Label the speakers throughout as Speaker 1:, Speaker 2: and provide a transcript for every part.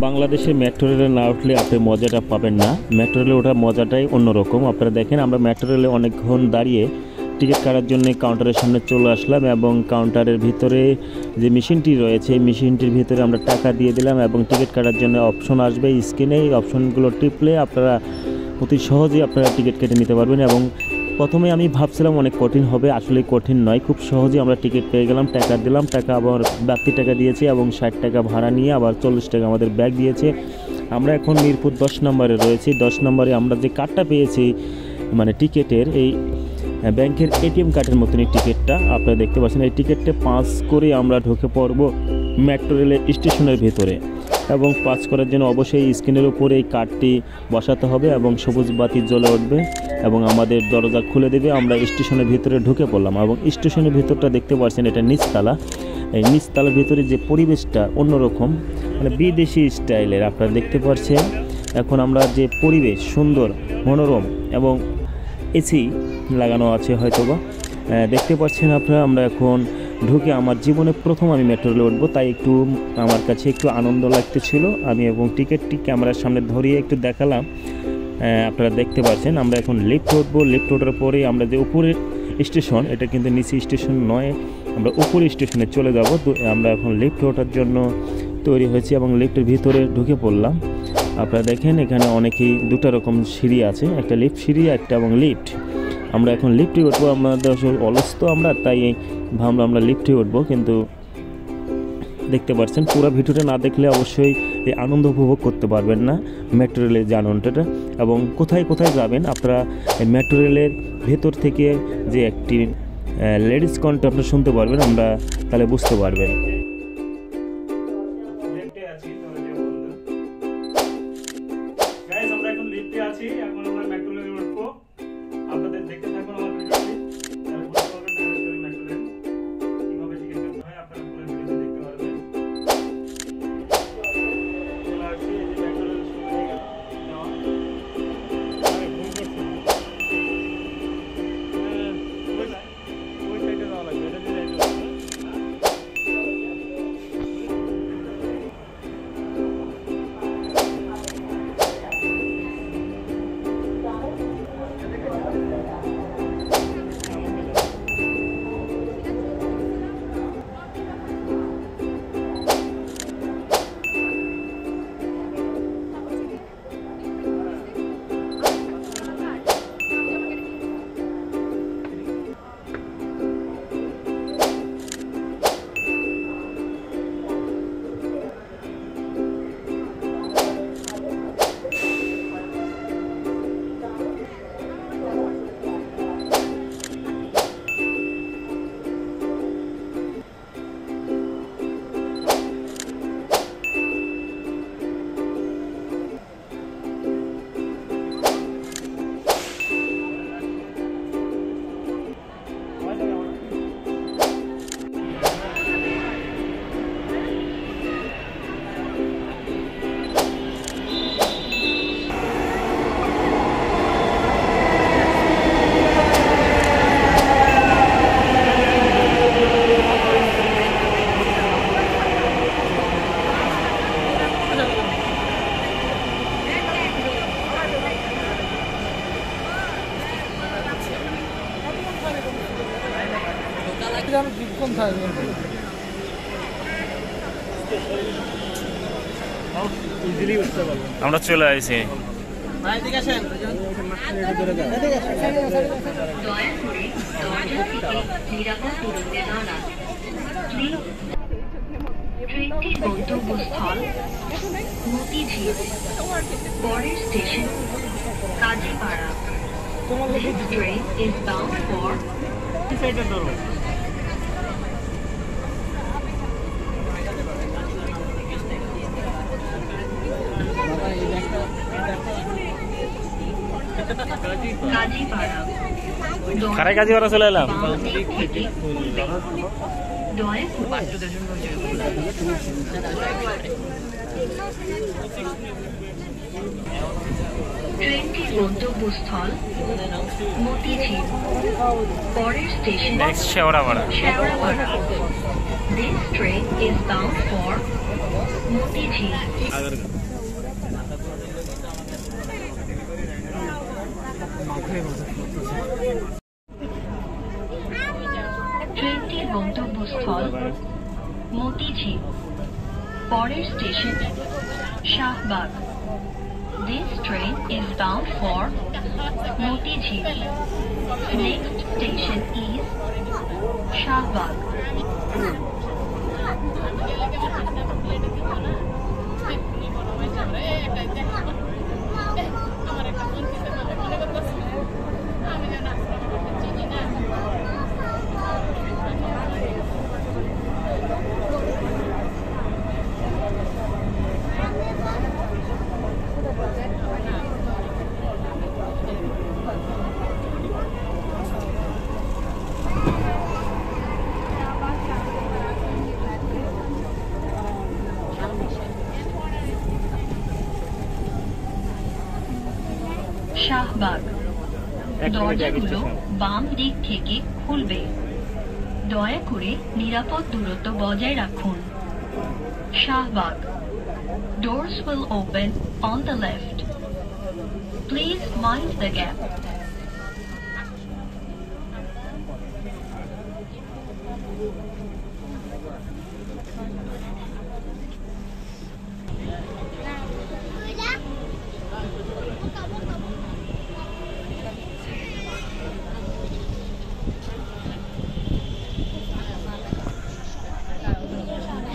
Speaker 1: বাংলাদেশে মেট্রো রেলে না উঠলে আপনি মজাটা পাবেন না। মেট্রো রেলে ওঠার মজাটাই অন্যরকম। আপনারা দেখেন, আমরা মেট্রো রেলে অনেকক্ষণ দাঁড়িয়ে টিকিট কাটার জন্য কাউন্টারের সামনে চলে আসলাম এবং কাউন্টারের ভিতরে যে মেশিনটি রয়েছে এই মেশিনটির ভিতরে আমরা টাকা দিয়ে দিলাম এবং টিকিট কাটার জন্য অপশন আসবে স্ক্রিনে। এই অপশনগুলো টিপলে আপনারা অতি সহজেই আপনারা টিকিট কেটে নিতে পারবেন। এবং প্রথমে আমি ভাবছিলাম অনেক কঠিন হবে, আসলে কঠিন নয়, খুব সহজেই আমরা টিকিট পেয়ে গেলাম। টাকা দিলাম, টাকা আবার বাড়তি টাকা দিয়েছি এবং 60 টাকা ভাড়া নিয়ে আবার 40 টাকা আমাদের ব্যাগ দিয়েছে। আমরা এখন মিরপুর 10 নম্বরে রয়েছি। 10 নম্বরে আমরা যে কার্ডটা পেয়েছি মানে টিকিটের, এই ব্যাংকের এটিএম কার্ডের মতনই টিকিটটা আপনারা দেখতে পাচ্ছেন। এই টিকিটটা পাস করে আমরা ঢুকে পড়ব মেট্রো রেলের স্টেশনের ভেতরে এবং পাস করার জন্য অবশ্যই স্ক্রিনের উপরে এই কার্ডটি বসাতে হবে এবং সবুজ বাতি জ্বলে উঠবে এবং আমাদের দরজা খুলে দেবে। আমরা স্টেশনের ভিতরে ঢুকে পড়লাম এবং স্টেশনের ভিতরটা দেখতে পাচ্ছেন, এটা নিচতলা। এই নিচতলার ভিতরে যে পরিবেশটা অন্যরকম, মানে বিদেশি স্টাইলের আপনারা দেখতে পাচ্ছেন। এখন আমরা যে পরিবেশ সুন্দর মনোরম এবং এসি লাগানো আছে হয়তোবা দেখতে পাচ্ছেন আপনারা। আমরা এখন ঢুকে আমার জীবনে প্রথম আমি মেট্রো রেলে উঠবো, তাই একটু আমার কাছে একটু আনন্দ লাগতেছিল। আমি এবং টিকিটটি ক্যামেরার সামনে ধরিয়ে একটু দেখালাম। আপনারা দেখতে পাচ্ছেন আমরা এখন লিফট উঠবো। লিফট ওঠার পরে আমরা যে উপরের স্টেশন, এটা কিন্তু নিচে স্টেশন নয়, আমরা উপরে স্টেশনে চলে যাব। তো আমরা এখন লিফট ওঠার জন্য তৈরি হয়েছি এবং লিফটের ভিতরে ঢুকে পড়লাম। আপনারা দেখেন এখানে অনেকেই দুটো রকম সিঁড়ি আছে, একটা লিফট সিঁড়ি একটা এবং লিফট। আমরা এখন লিফটে উঠবো। আমাদের আসলে অলস তো আমরা, তাই ভাবলাম আমরা লিফটে উঠবো। কিন্তু দেখতে পাচ্ছেন পুরো ভিডিওটা না দেখলে অবশ্যই এই আনন্দ উপভোগ করতে পারবেন না মেট্রো রেলের যে আনন্দটা। এবং কোথায় কোথায় যাবেন আপনারা মেট্রো রেলের ভেতর থেকে যে একটি লেডিস কন্ট আপনারা শুনতে পারবেন, আমরা তাহলে বুঝতে পারবেন। আমরা এখন লিফটে আছি, এখন আমরা মেট্রো রেলে উঠবো। আপনাদের দেখতে থাকুন আমার ভিডিওটি, তাহলে বুঝতে পারবেন মেট্রো রেল কিভাবে টিকিট কাটতে হয়। আপনারা পুরো ভিডিওটি দেখতে পারবেন। চলে আসছি, এই যে মেট্রো রেল শুরু হয়ে গেল। ওই সাইডে যাওয়া লাগবে, এটা দিয়ে যাইতে হবে। আমরা চলে আসছি।
Speaker 2: ট্রেনটির গন্তব্যস্থল মতিঝিল, পরের station Kazipara. This train is bound for Kazipara.
Speaker 1: খারাই কাজীপাড়া চলে এলাম।
Speaker 2: ট্রেনটির গন্তব্যস্থল মতিঝিল, পরের station
Speaker 1: Shewrapara.
Speaker 2: Shewrapara. This train is bound for Motijheel ট্রেনটির গন্তব্যস্থল মতিঝিল পরের station Shahbag This train is bound for Motijheel. Next station is Shahbag. Shahbag দরজাগুলো বাম দিক থেকে খুলবে দয়া করে নিরাপদ দূরত্ব বজায় রাখুন Shahbag Doors will open on the left. Please mind the gap.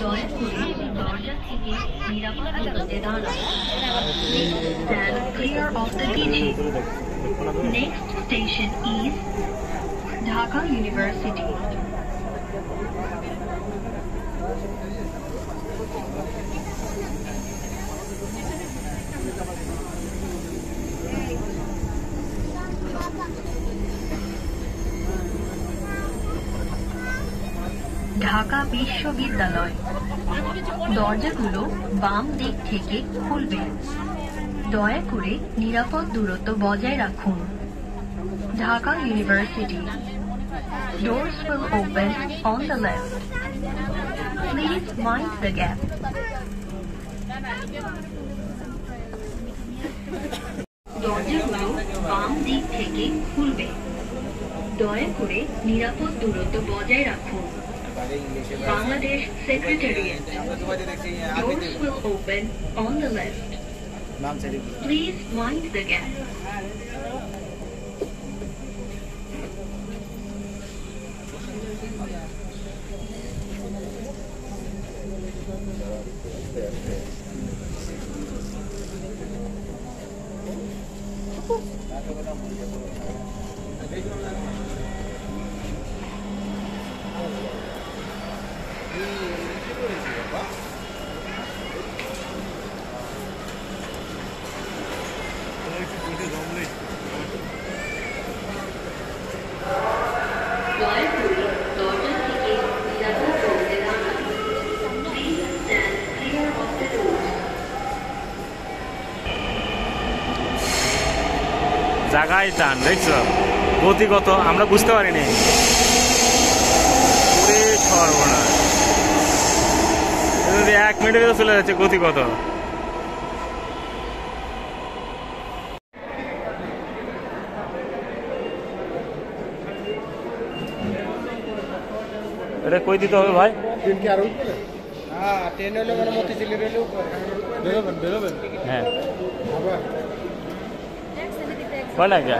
Speaker 2: দয়া করে দরজা থেকে নিরাপদ দূরত্বে দাঁড়ান Please stand clear of the ditch. Next station is Dhaka University. Dhaka বিশ্ববিদ্যালয় দরজাগুলো বাম দিক থেকে খুলবে দয়া করে নিরাপদ দূরত্ব বজায় রাখুন Dhaka university Doors will open on the left. Please mind the gap. দরজাগুলো বাম দিক থেকে খুলবে দয়া করে নিরাপদ দূরত্ব বজায় রাখুন Bangladesh Secretariat. Doors will open on the left. Please mind the gap. দয়া করে দরজা থেকে নিরাপদ দূরত্বে দাঁড়ান Please stand clear of the doors.
Speaker 1: জায়গায় টান দেখছো গতি কত আমরা বুঝতে পারিনি সর্বনাশ যদি 1 মিনিটের ভিতরে চলে যাচ্ছে গতি কত এটা কই দিতে হবে ভাই
Speaker 3: ট্রেন কি আর উঠবে না হ্যাঁ ট্রেন হলো মানে মতিঝিল রেলে বেরোবেন
Speaker 1: হ্যাঁ
Speaker 3: আবার
Speaker 1: কয় লাগে